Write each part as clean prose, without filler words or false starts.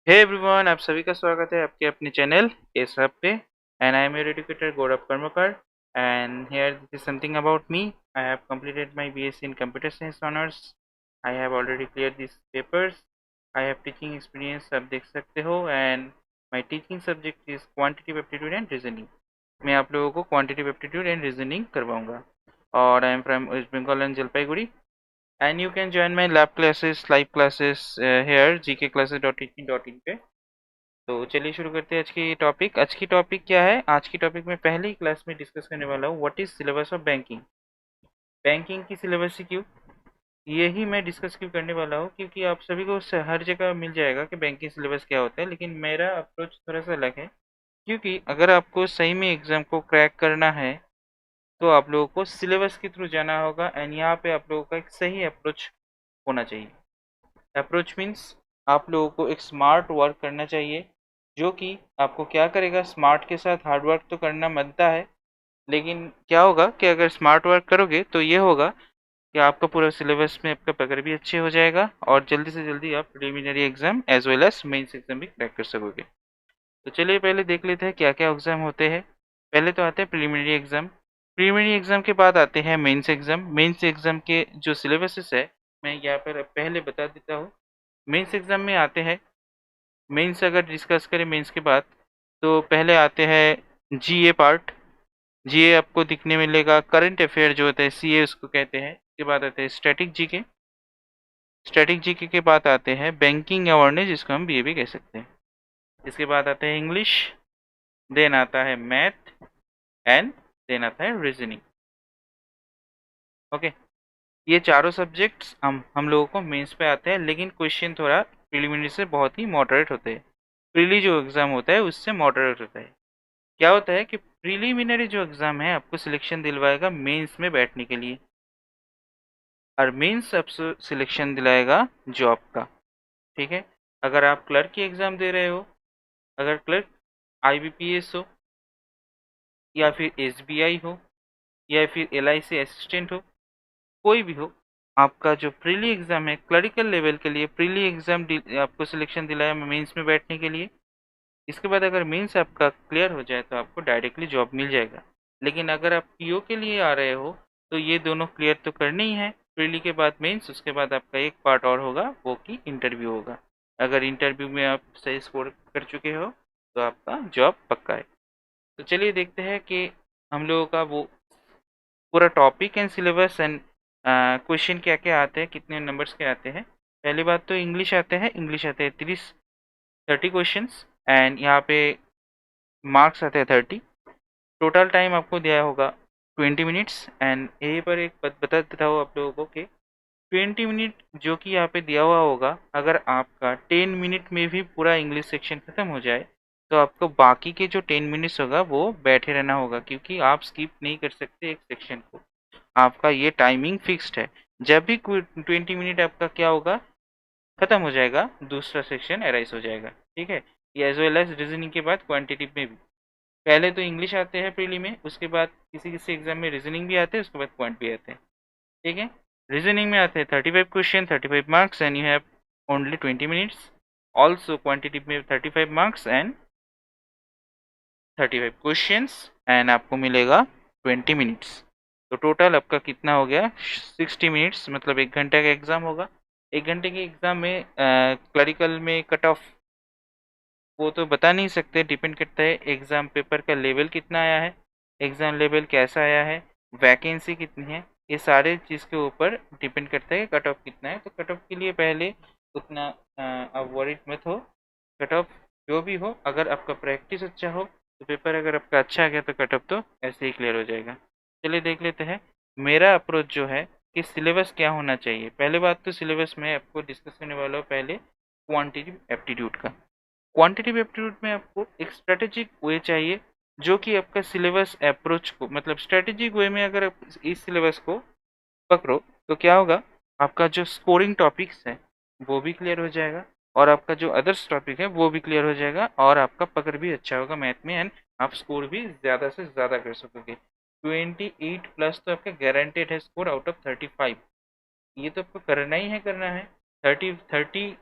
Hey everyone, आप सभी का स्वागत है आपके अपने चैनल एस हब पे। And I am your educator Gaurav Karmakar. And here this is something about me. I have completed my BSc in computer science honors. I have already cleared these papers. I have teaching experience, आप देख सकते हो। And my teaching subject is quantitative aptitude and reasoning. मैं आप लोगों को quantitative aptitude and reasoning करवाऊंगा। और I am from West Bengal and Jalpaiguri. And you can join my lab classes, live classes here gkclasses.teaching.in पे। तो चलिए शुरू करते हैं आज की टॉपिक। आज की टॉपिक क्या है? आज की टॉपिक में पहले ही क्लास में डिस्कस करने वाला हूँ, what is syllabus of banking. Banking की सिलेबस ही क्यों, यही मैं डिस्कस क्यों करने वाला हूँ, क्योंकि आप सभी को हर जगह मिल जाएगा कि बैंकिंग सिलेबस क्या होता है, लेकिन मेरा अप्रोच थोड़ा सा अलग है। क्योंकि अगर आपको सही में एग्जाम को क्रैक करना है तो आप लोगों को सिलेबस के थ्रू जाना होगा। एंड यहाँ पे आप लोगों का एक सही अप्रोच होना चाहिए। अप्रोच मीन्स आप लोगों को एक स्मार्ट वर्क करना चाहिए, जो कि आपको क्या करेगा, स्मार्ट के साथ हार्ड वर्क तो करना बनता है। लेकिन क्या होगा कि अगर स्मार्ट वर्क करोगे तो ये होगा कि आपका पूरा सिलेबस में आपका पकड़ भी अच्छे हो जाएगा और जल्दी से जल्दी आप preliminary exam as well as mains exam भी क्रैक कर सकोगे। तो चलिए पहले देख लेते हैं क्या क्या एग्जाम होते हैं। पहले तो आते हैं प्रिलिमिनरी एग्जाम। प्रिलिमिनरी एग्जाम के बाद आते हैं मेंस एग्जाम। मेंस एग्जाम के जो सिलेबसेस है मैं यहाँ पर पहले बता देता हूँ। मेंस एग्जाम में आते हैं, मेंस अगर डिस्कस करें मेंस के बाद, तो पहले आते हैं जीए पार्ट। जीए आपको दिखने मिलेगा, करंट अफेयर जो होता है सीए उसको कहते हैं। इसके बाद आते हैं स्टैटिक जीके। स्टैटिक जीके के बाद आते हैं बैंकिंग अवेयरनेस, जिसको हम बीए भी कह सकते हैं। इसके बाद आता है इंग्लिश, देन आता है मैथ, एंड देन आता है रीजनिंग। ओके, ये चारों सब्जेक्ट्स हम लोगों को मेंस पे आते हैं, लेकिन क्वेश्चन थोड़ा प्रिलिमिनरी से बहुत ही मॉडरेट होते हैं। प्रीली जो एग्जाम होता है उससे मॉडरेट होता है। क्या होता है कि प्रिलिमिनरी जो एग्जाम है आपको सिलेक्शन दिलवाएगा मेंस में बैठने के लिए, और मेंस आपको सिलेक्शन दिलाएगा जॉब का। ठीक है, अगर आप क्लर्क की एग्जाम दे रहे हो, अगर क्लर्क आईबीपीएस हो, या फिर एसबीआई हो, या फिर एलआईसी असिस्टेंट हो, कोई भी हो, आपका जो प्रीली एग्जाम है क्लरिकल लेवल के लिए, प्रीली एग्जाम आपको सिलेक्शन दिलाया मेंस में बैठने के लिए। इसके बाद अगर मेंस आपका क्लियर हो जाए तो आपको डायरेक्टली जॉब मिल जाएगा। लेकिन अगर आप पीओ के लिए आ रहे हो तो ये दोनों क्लियर तो करनी ही है, प्रीली के बाद मेंस, उसके बाद आपका एक पार्ट और होगा वो कि इंटरव्यू होगा। अगर इंटरव्यू में आप सही स्कोर कर चुके हो तो आपका जॉब पक्का है। तो चलिए देखते हैं कि हम लोगों का वो पूरा topic and syllabus and question क्या क्या आते हैं, कितने नंबर्स के आते हैं। पहली बात तो इंग्लिश आते हैं। इंग्लिश आते हैं 30 क्वेश्चंस, एंड यहाँ पे मार्क्स आते हैं 30। टोटल टाइम आपको दिया होगा 20 मिनट्स। एंड यहीं पर एक बात बता देता हूँ आप लोगों को कि 20 मिनट जो कि यहाँ पे दिया हुआ होगा, अगर आपका 10 मिनट में भी पूरा इंग्लिश सेक्शन खत्म हो जाए तो आपको बाकी के जो 10 मिनट्स होगा वो बैठे रहना होगा, क्योंकि आप स्किप नहीं कर सकते एक सेक्शन को। आपका ये टाइमिंग फिक्स्ड है। जब भी 20 मिनट आपका क्या होगा, खत्म हो जाएगा, दूसरा सेक्शन अराइज हो जाएगा। ठीक है, ये एज वेल एज रीजनिंग के बाद क्वांटिटिव में भी। पहले तो इंग्लिश आते हैं प्रीली में, उसके बाद किसी किसी एग्जाम में रीजनिंग भी आते हैं, उसके बाद क्वांट भी आते हैं। ठीक है, रीजनिंग में आते हैं 35 question, 35 marks, and you have only 20 minutes. Also quantitative में 35 मार्क्स एंड 35 क्वेश्चंस, एंड आपको मिलेगा 20 मिनट्स। तो टोटल आपका कितना हो गया, 60 मिनट्स, मतलब 1 घंटे का एग्जाम होगा। 1 घंटे के एग्जाम में क्लरिकल में कट ऑफ वो तो बता नहीं सकते, डिपेंड करता है एग्जाम पेपर का लेवल कितना आया है, एग्जाम लेवल कैसा आया है, वैकेंसी कितनी है, ये सारे चीज़ के ऊपर डिपेंड करता है कट ऑफ कितना है। तो कट ऑफ के लिए पहले उतना आप वरीड मत हो। कट ऑफ जो भी हो, अगर आपका प्रैक्टिस अच्छा हो तो पेपर अगर आपका अच्छा आ गया तो कट ऑफ तो ऐसे ही क्लियर हो जाएगा। चलिए देख लेते हैं मेरा अप्रोच जो है कि सिलेबस क्या होना चाहिए। पहले बात तो सिलेबस में आपको डिस्कस करने वाला हूँ पहले क्वांटिटिव एप्टीट्यूड का। क्वांटिटिव एप्टीट्यूड में आपको एक स्ट्रेटेजिक वे चाहिए, जो कि आपका सिलेबस अप्रोच को, मतलब स्ट्रेटेजिक वे में अगर आप इस सिलेबस को पकड़ो तो क्या होगा, आपका जो स्कोरिंग टॉपिक्स है वो भी क्लियर हो जाएगा, और आपका जो अदर्स टॉपिक है वो भी क्लियर हो जाएगा, और आपका पकड़ भी अच्छा होगा मैथ में, एंड आप स्कोर भी ज़्यादा से ज़्यादा कर सकोगे। 28 प्लस तो आपका गारंटेड है स्कोर आउट ऑफ 35। ये तो आपको करना ही है, करना है। 30 30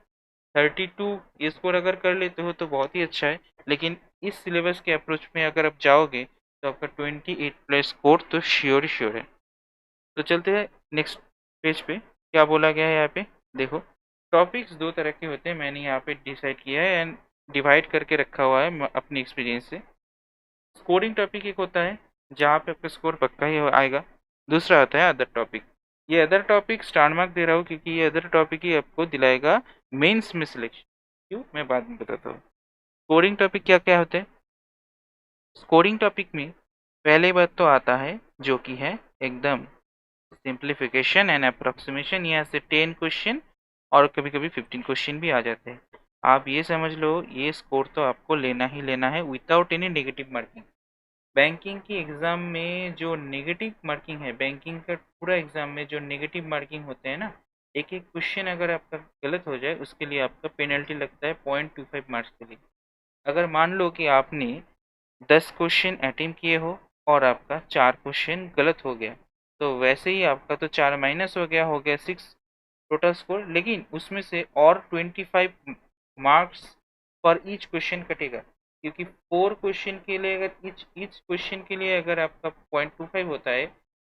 32 ये स्कोर अगर कर लेते हो तो बहुत ही अच्छा है, लेकिन इस सिलेबस के अप्रोच में अगर आप जाओगे तो आपका 28 प्लस स्कोर तो श्योर ही श्योर है। तो चलते हैं नेक्स्ट पेज पे, क्या बोला गया है यहाँ पे देखो। टॉपिक्स दो तरह के होते हैं, मैंने यहाँ पे डिसाइड किया है एंड डिवाइड करके रखा हुआ है अपनी एक्सपीरियंस से। स्कोरिंग टॉपिक एक होता है जहाँ पे आपका स्कोर पक्का ही आएगा। दूसरा आता है अदर टॉपिक। ये अदर टॉपिक स्टार मार्क दे रहा हूँ क्योंकि ये अदर टॉपिक ही आपको दिलाएगा मेंस में सिलेक्शन। क्यों, मैं बाद में बताता हूँ। स्कोरिंग टॉपिक क्या क्या होते हैं। स्कोरिंग टॉपिक में पहले बात तो आता है जो कि है एकदम सिंप्लीफिकेशन एंड अप्रोक्सीमेशन। यहाँ से 10 क्वेश्चन और कभी कभी 15 क्वेश्चन भी आ जाते हैं। आप ये समझ लो ये स्कोर तो आपको लेना ही लेना है without any negative marking. Banking की एग्ज़ाम में जो नेगेटिव मार्किंग है, बैंकिंग का पूरा एग्ज़ाम में जो नेगेटिव मार्किंग होते हैं ना, एक एक क्वेश्चन अगर आपका गलत हो जाए उसके लिए आपका पेनल्टी लगता है 0.25 मार्क्स के लिए। अगर मान लो कि आपने 10 क्वेश्चन अटेम्प्ट किए हो और आपका 4 क्वेश्चन गलत हो गया, तो वैसे ही आपका तो 4 माइनस हो गया 6 टोटल स्कोर, लेकिन उसमें से और 25 मार्क्स पर ईच क्वेश्चन कटेगा। क्योंकि 4 क्वेश्चन के लिए अगर ईच ईच क्वेश्चन के लिए अगर आपका 0.25 होता है,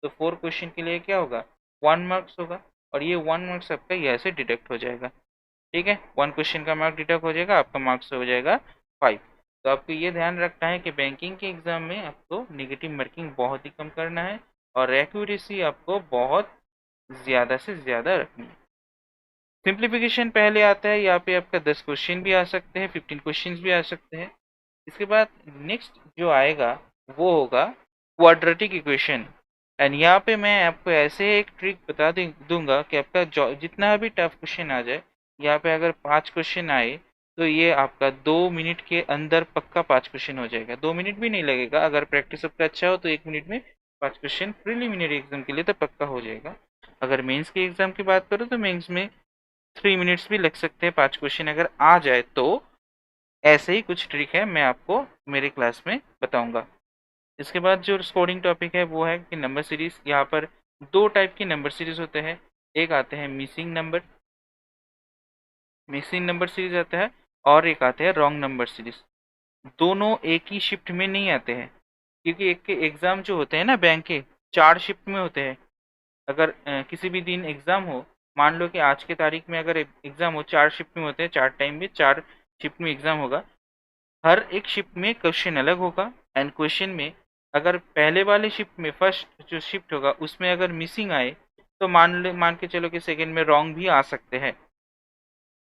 तो 4 क्वेश्चन के लिए क्या होगा, 1 मार्क्स होगा। और ये 1 मार्क्स आपका यहाँ से डिडक्ट हो जाएगा। ठीक है, 1 क्वेश्चन का मार्क डिडक्ट हो जाएगा, आपका मार्क्स हो जाएगा 5। तो आपको ये ध्यान रखना है कि बैंकिंग के एग्जाम में आपको नेगेटिव मार्किंग बहुत ही कम करना है और एक्यूरेसी आपको बहुत ज़्यादा से ज़्यादा रखनी है। सिंप्लीफिकेशन पहले आता है, यहाँ पे आपका 10 क्वेश्चन भी आ सकते हैं, 15 क्वेश्चन भी आ सकते हैं। इसके बाद नेक्स्ट जो आएगा वो होगा क्वाड्रेटिक इक्वेशन। एंड यहाँ पे मैं आपको ऐसे एक ट्रिक बता दूंगा कि आपका जितना भी टफ क्वेश्चन आ जाए, यहाँ पे अगर 5 क्वेश्चन आए तो ये आपका 2 मिनट के अंदर पक्का 5 क्वेश्चन हो जाएगा। 2 मिनट भी नहीं लगेगा, अगर प्रैक्टिस आपका अच्छा हो तो 1 मिनट में 5 क्वेश्चन प्रिलिमिनरी एग्जाम के लिए तो पक्का हो जाएगा। अगर मेंस के एग्जाम की बात करो तो मेंस में 3 मिनट्स भी लग सकते हैं 5 क्वेश्चन अगर आ जाए तो। ऐसे ही कुछ ट्रिक है, मैं आपको मेरे क्लास में बताऊंगा। इसके बाद जो स्कोरिंग टॉपिक है वो है कि नंबर सीरीज। यहाँ पर दो टाइप की नंबर सीरीज होते हैं। एक आते हैं मिसिंग नंबर सीरीज आता है, और एक आते हैं रॉन्ग नंबर सीरीज। दोनों एक ही शिफ्ट में नहीं आते हैं, क्योंकि एक के एग्जाम जो होते हैं ना बैंक के, 4 शिफ्ट में होते हैं। अगर किसी भी दिन एग्जाम हो, मान लो कि आज के तारीख में अगर एग्जाम हो, 4 शिफ्ट में होते हैं, 4 टाइम में 4 शिफ्ट में एग्जाम होगा। हर एक शिफ्ट में क्वेश्चन अलग होगा। एंड क्वेश्चन में अगर पहले वाले शिफ्ट में फर्स्ट जो शिफ्ट होगा उसमें अगर मिसिंग आए, तो मान के चलो कि सेकंड में रॉन्ग भी आ सकते हैं।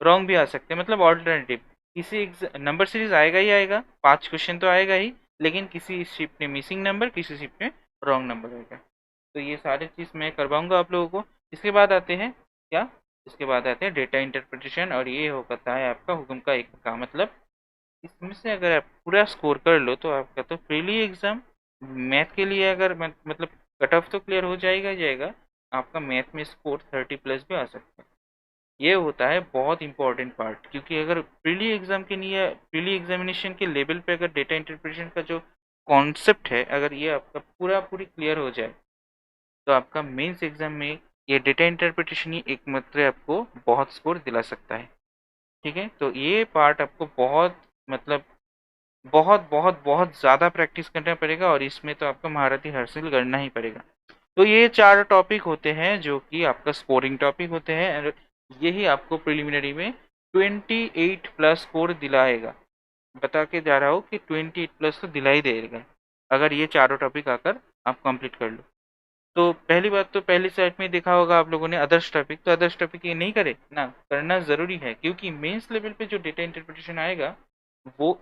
रॉन्ग भी आ सकते हैं मतलब ऑल्टरनेटिव। किसी नंबर सीरीज आएगा ही आएगा, 5 क्वेश्चन तो आएगा ही, लेकिन किसी शिफ्ट में मिसिंग नंबर, किसी शिफ्ट में रॉन्ग नंबर आएगा। तो ये सारी चीज़ मैं करवाऊंगा आप लोगों को। इसके बाद आते हैं क्या, इसके बाद आते हैं डेटा इंटरप्रिटेशन, और ये होता है आपका हुक्म का एक का मतलब। इसमें से अगर आप पूरा स्कोर कर लो तो आपका तो फ्रीली एग्जाम मैथ के लिए अगर मतलब कट ऑफ तो क्लियर हो जाएगा ही जाएगा। आपका मैथ में स्कोर 30 प्लस भी आ सकता है। ये होता है बहुत इंपॉर्टेंट पार्ट, क्योंकि अगर प्रीली एग्जाम के लिए, प्रीली एग्जामिनेशन के लेवल पे अगर डेटा इंटरप्रिटेशन का जो कॉन्सेप्ट है अगर ये आपका पूरी क्लियर हो जाए, तो आपका मेंस एग्जाम में ये डेटा इंटरप्रिटेशन ही एकमात्र आपको बहुत स्कोर दिला सकता है। ठीक है, तो ये पार्ट आपको बहुत मतलब बहुत बहुत बहुत ज़्यादा प्रैक्टिस करना पड़ेगा, और इसमें तो आपको महारथी हासिल करना ही पड़ेगा। तो ये 4 टॉपिक होते हैं जो कि आपका स्कोरिंग टॉपिक होते हैं, और यही आपको प्रिलिमिनरी में 28 प्लस स्कोर दिलाएगा। बता के जा रहा हूँ कि 28 प्लस तो दिला ही देगा अगर ये चारों टॉपिक आकर आप कंप्लीट कर लो। तो पहली बात तो पहली साइड में देखा होगा आप लोगों ने अदर्स टॉपिक, तो अदर्स टॉपिक ये नहीं करे ना, करना ज़रूरी है, क्योंकि मेंस लेवल पे जो डेटा इंटरप्रिटेशन आएगा वो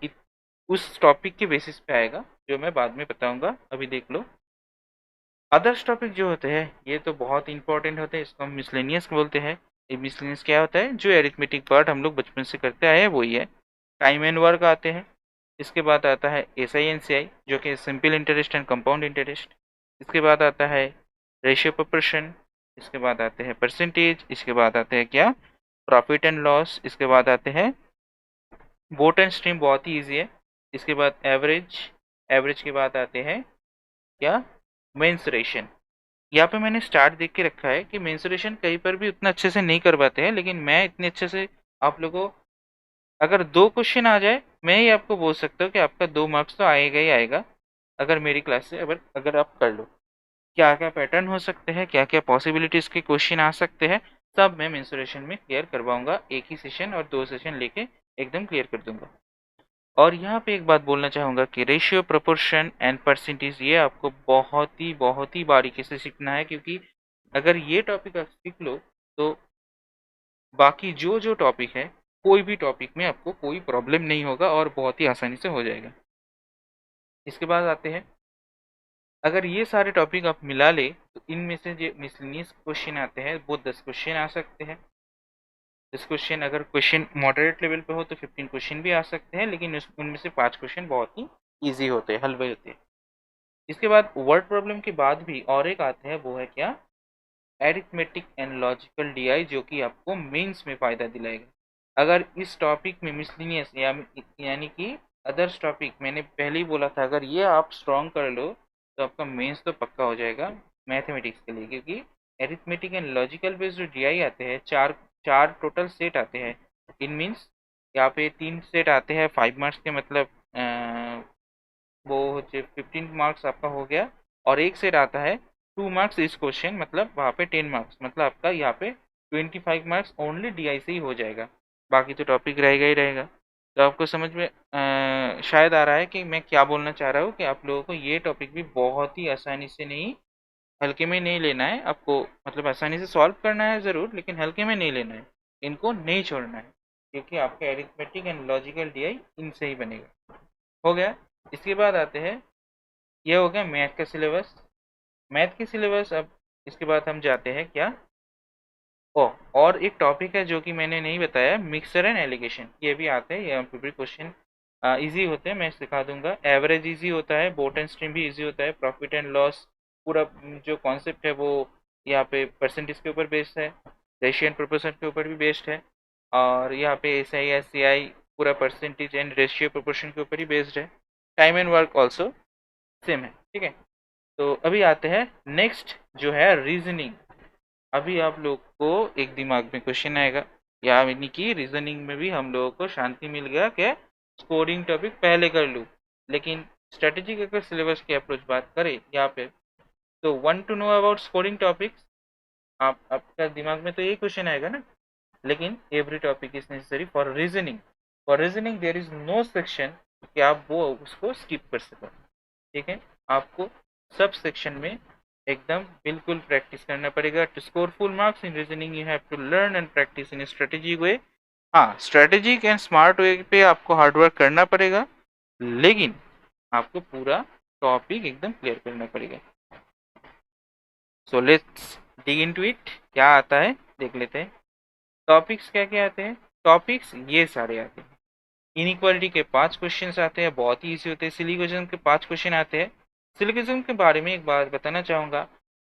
उस टॉपिक के बेसिस पे आएगा, जो मैं बाद में बताऊंगा। अभी देख लो अदर्स टॉपिक जो होते हैं ये तो बहुत इंपॉर्टेंट होते हैं, इसको हम मिसलेनियस बोलते हैं। ये मिसलेनियस क्या होता है, जो एरिथमेटिक पार्ट हम लोग बचपन से करते आए हैं वही है। टाइम एंड वर्क आते हैं। इसके बाद आता है एस आई एन सी आई, जो कि simple interest and compound interest. इसके बाद आता है रेशियो प्रोपोर्शन। इसके बाद आते हैं परसेंटेज। इसके बाद आते हैं क्या, प्रॉफिट एंड लॉस। इसके बाद आते हैं बोट एंड स्ट्रीम, बहुत ही ईजी है। इसके बाद एवरेज। एवरेज के बाद आते हैं क्या, मेंसुरेशन। यहाँ पे मैंने स्टार्ट देख के रखा है कि मेंसुरेशन कहीं पर भी उतना अच्छे से नहीं करवाते हैं, लेकिन मैं इतने अच्छे से आप लोगों को अगर 2 क्वेश्चन आ जाए, मैं ही आपको बोल सकता हूँ कि आपका 2 मार्क्स तो आएगा ही आएगा, अगर मेरी क्लास से अगर अगर आप कर लो। क्या क्या पैटर्न हो सकते हैं, क्या क्या पॉसिबिलिटीज के क्वेश्चन आ सकते हैं, सब मैं मेंसुरेशन में क्लियर करवाऊंगा। एक ही सेशन और 2 सेशन लेके एकदम क्लियर कर दूंगा। और यहाँ पे एक बात बोलना चाहूँगा कि रेशियो, प्रोपोर्शन एंड परसेंटेज ये आपको बहुत ही बारीकी से सीखना है, क्योंकि अगर ये टॉपिक आप सीख लो तो बाकी जो जो टॉपिक है, कोई भी टॉपिक में आपको कोई प्रॉब्लम नहीं होगा और बहुत ही आसानी से हो जाएगा। इसके बाद आते हैं, अगर ये सारे टॉपिक आप मिला ले तो इनमें से जो मिसलिनियस क्वेश्चन आते हैं वो 10 क्वेश्चन आ सकते हैं। 10 क्वेश्चन, अगर क्वेश्चन मॉडरेट लेवल पे हो तो 15 क्वेश्चन भी आ सकते हैं, लेकिन उनमें से 5 क्वेश्चन बहुत ही ईजी होते हैं, हलवे होते हैं। इसके बाद वर्ड प्रॉब्लम के बाद भी और एक आता है, वो है क्या, एरिथमेटिक एंड लॉजिकल डीआई, जो कि आपको मेंस में फ़ायदा दिलाएगा। अगर इस टॉपिक में मिसलिनियस यानी कि अदर्स टॉपिक, मैंने पहले ही बोला था, अगर ये आप स्ट्रॉन्ग कर लो तो आपका मेंस तो पक्का हो जाएगा मैथमेटिक्स के लिए, क्योंकि एरिथमेटिक एंड लॉजिकल बेस्ड जो डीआई आते हैं, चार चार टोटल सेट आते हैं। इन मीन्स यहाँ पे 3 सेट आते हैं 5 मार्क्स के, मतलब वो 15 मार्क्स आपका हो गया, और एक सेट आता है 2 मार्क्स इस क्वेश्चन, मतलब वहाँ पे 10 मार्क्स, मतलब आपका यहाँ पे 25 मार्क्स ओनली डीआई से ही हो जाएगा, बाकी तो टॉपिक रहेगा ही रहेगा। तो आपको समझ में शायद आ रहा है कि मैं क्या बोलना चाह रहा हूँ, कि आप लोगों को ये टॉपिक भी बहुत ही आसानी से नहीं, हल्के में नहीं लेना है आपको, मतलब आसानी से सॉल्व करना है ज़रूर, लेकिन हल्के में नहीं लेना है, इनको नहीं छोड़ना है, क्योंकि आपका एरिथमेटिक एंड लॉजिकल डीआई इनसे ही बनेगा। हो गया। इसके बाद आते हैं, ये हो गया मैथ का सिलेबस। मैथ की सिलेबस, अब इसके बाद हम जाते हैं क्या, ओ, और एक टॉपिक है जो कि मैंने नहीं बताया, मिक्सर एंड एलिगेशन, ये भी आते हैं, यहाँ पे भी क्वेश्चन इजी होते हैं, मैं सिखा दूंगा। एवरेज इजी होता है, बोट एंड स्ट्रीम भी इजी होता है, प्रॉफिट एंड लॉस पूरा जो कॉन्सेप्ट है वो यहाँ पे परसेंटेज के ऊपर बेस्ड है, रेशियो एंड प्रोपोर्शन के ऊपर भी बेस्ड है, और यहाँ पे एस आई एस सी आई पूरा परसेंटेज एंड रेशियो प्रोपोर्शन के ऊपर ही बेस्ड है। Time and work also same है, ठीक है। तो अभी आते हैं नेक्स्ट, जो है रीजनिंग। अभी आप लोग को एक दिमाग में क्वेश्चन आएगा, यानी कि रीजनिंग में भी हम लोगों को शांति मिल गया कि स्कोरिंग टॉपिक पहले कर लूँ, लेकिन स्ट्रेटेजिक अगर सिलेबस की अप्रोच बात करें यहाँ पे, तो want to know about scoring topics, आप आपका दिमाग में तो यही क्वेश्चन आएगा ना। लेकिन every topic is necessary for reasoning. For reasoning there is no section कि आप वो उसको स्किप कर सको, ठीक है। आपको सब सेक्शन में एकदम बिल्कुल प्रैक्टिस करना पड़ेगा। To score full marks in reasoning you have to learn and practice in strategic way. हाँ, स्ट्रेटेजिक एंड स्मार्ट वे पे आपको हार्डवर्क करना पड़ेगा, लेकिन आपको पूरा टॉपिक एकदम क्लियर करना पड़ेगा। So let's dig into it, क्या आता है देख लेते हैं। टॉपिक्स क्या क्या आते हैं, टॉपिक्स ये सारे आते हैं। इनइक्वालिटी के 5 क्वेश्चंस आते हैं, बहुत ही इजी होते हैं। सिलिकोइज्म के 5 क्वेश्चन आते हैं। सिलिकोइज्म के बारे में एक बात बताना चाहूँगा,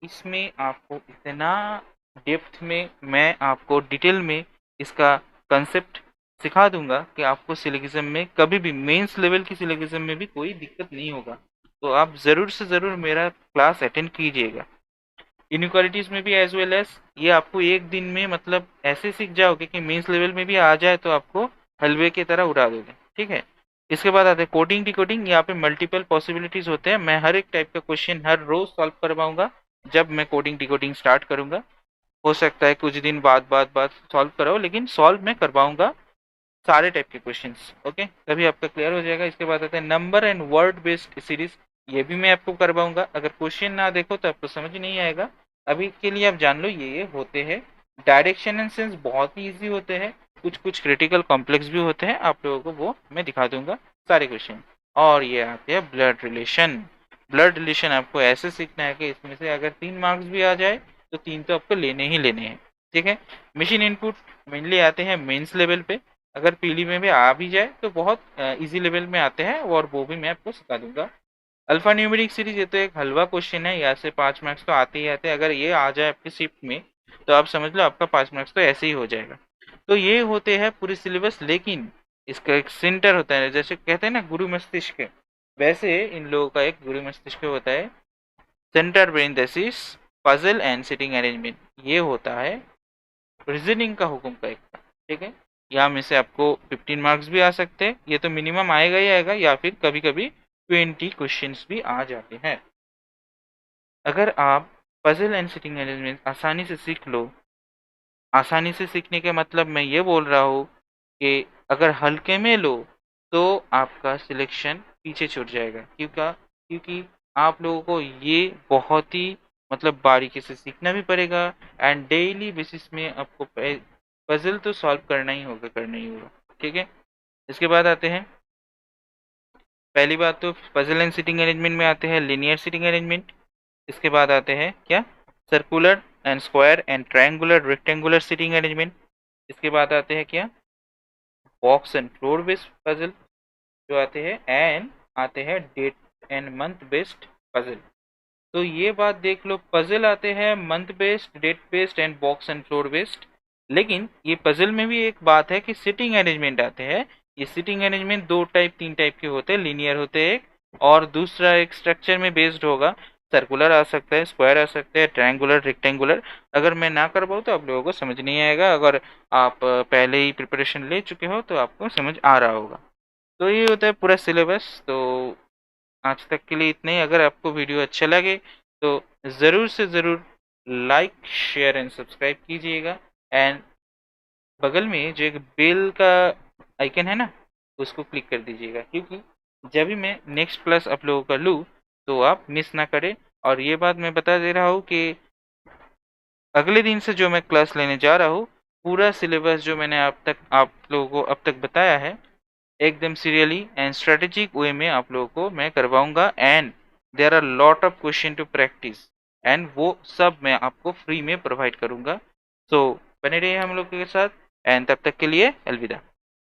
इसमें आपको इतना डेप्थ में, मैं आपको डिटेल में इसका कंसेप्ट सिखा दूंगा कि आपको सिलिकोइज्म में कभी भी, मेंस लेवल की सिलिकोइज्म में भी कोई दिक्कत नहीं होगा। तो आप ज़रूर से ज़रूर मेरा क्लास अटेंड कीजिएगा। इनइक्वालिटीज में भी एज वेल एज, ये आपको एक दिन में, मतलब ऐसे सीख जाओगे कि मेंस लेवल में भी आ जाए तो आपको हलवे की तरह उड़ा दोगे, ठीक है। इसके बाद आते हैं कोडिंग डिकोडिंग। यहाँ पे मल्टीपल पॉसिबिलिटीज होते हैं, मैं हर एक टाइप का क्वेश्चन हर रोज सॉल्व करवाऊंगा जब मैं कोडिंग डिकोडिंग स्टार्ट करूंगा। हो सकता है कुछ दिन बाद सॉल्व कराओ, लेकिन सॉल्व मैं करवाऊंगा सारे टाइप के क्वेश्चंस, ओके, तभी आपका क्लियर हो जाएगा। इसके बाद आते हैं number and word based series, ये भी मैं आपको करवाऊंगा। अगर क्वेश्चन ना देखो तो आपको समझ नहीं आएगा, अभी के लिए आप जान लो ये होते हैं। डायरेक्शन एंड सेंस बहुत ही ईजी होते हैं, कुछ कुछ क्रिटिकल कॉम्प्लेक्स भी होते हैं, आप लोगों को वो मैं दिखा दूंगा सारे क्वेश्चन। और ये आते हैं ब्लड रिलेशन। ब्लड रिलेशन आपको ऐसे सीखना है कि इसमें से अगर 3 मार्क्स भी आ जाए तो 3 तो आपको लेने ही लेने हैं, ठीक है। मशीन इनपुट मेनली आते हैं मेंस लेवल पे, अगर पीली में भी आ भी जाए तो बहुत इजी लेवल में आते हैं, और वो भी मैं आपको सिखा दूंगा। अल्फा न्यूमेरिक सीरीज, ये तो एक हलवा क्वेश्चन है, यहाँ से 5 मार्क्स तो आते ही आते हैं। अगर ये आ जाए आपकी शिफ्ट में तो आप समझ लो आपका 5 मार्क्स तो ऐसे ही हो जाएगा। तो ये होते हैं पूरी सिलेबस, लेकिन इसका एक सेंटर होता है, जैसे कहते हैं ना गुरु मस्तिष्क, वैसे इन लोगों का एक गुरु मस्तिष्क होता है, centre brain thesis, puzzle and sitting arrangement, ये होता है रीजनिंग का हुक्म का एक, ठीक है। यहाँ में से आपको 15 मार्क्स भी आ सकते हैं, ये तो मिनिमम आएगा ही आएगा, या फिर कभी कभी 20 क्वेश्चंस भी आ जाते हैं। अगर आप पजल एंड सिटिंग अरेंजमेंट आसानी से सीख लो, आसानी से सीखने का मतलब मैं ये बोल रहा हूँ कि अगर हल्के में लो तो आपका सिलेक्शन पीछे छूट जाएगा, क्योंकि आप लोगों को ये बहुत ही मतलब बारीकी से सीखना भी पड़ेगा, एंड डेली बेसिस में आपको पजल तो सॉल्व करना ही होगा। ठीक है, इसके बाद आते हैं, पहली बात तो पजल एंड सिटिंग अरेंजमेंट में आते हैं लिनियर सिटिंग अरेंजमेंट। इसके बाद आते हैं क्या, circular and square and triangular rectangular sitting arrangement. इसके बाद आते हैं क्या, box and floor based puzzle जो आते हैं, एंड आते हैं date and month based puzzle. तो ये बात देख लो, पजल आते हैं month based, date based and box and floor based. लेकिन ये पजल में भी एक बात है कि सिटिंग अरेंजमेंट आते हैं। ये सिटिंग अरेंजमेंट दो टाइप तीन टाइप के होते हैं, लीनियर होते हैं एक, और दूसरा एक स्ट्रक्चर में बेस्ड होगा। सर्कुलर आ सकता है, स्क्वायर आ सकता है, ट्रायंगुलर, रेक्टेंगुलर। अगर मैं ना कर पाऊँ तो आप लोगों को समझ नहीं आएगा, अगर आप पहले ही प्रिपरेशन ले चुके हो तो आपको समझ आ रहा होगा। तो ये होता है पूरा सिलेबस। तो आज तक के लिए इतना ही। अगर आपको वीडियो अच्छा लगे तो ज़रूर से ज़रूर लाइक शेयर एंड सब्सक्राइब कीजिएगा, एंड बगल में जो एक बेल का आइकन है ना, उसको क्लिक कर दीजिएगा, क्योंकि जब भी मैं नेक्स्ट क्लास आप लोगों का लूँ तो आप मिस ना करें। और ये बात मैं बता दे रहा हूँ कि अगले दिन से जो मैं क्लास लेने जा रहा हूँ, पूरा सिलेबस जो मैंने आप लोगों को अब तक बताया है, एकदम सीरियली एंड स्ट्रेटेजिक वे में आप लोगों को मैं करवाऊंगा, and there are lot of question to practise, एंड वो सब मैं आपको फ्री में प्रोवाइड करूंगा। सो बने रहिए हम लोग के साथ, एंड तब तक के लिए अलविदा।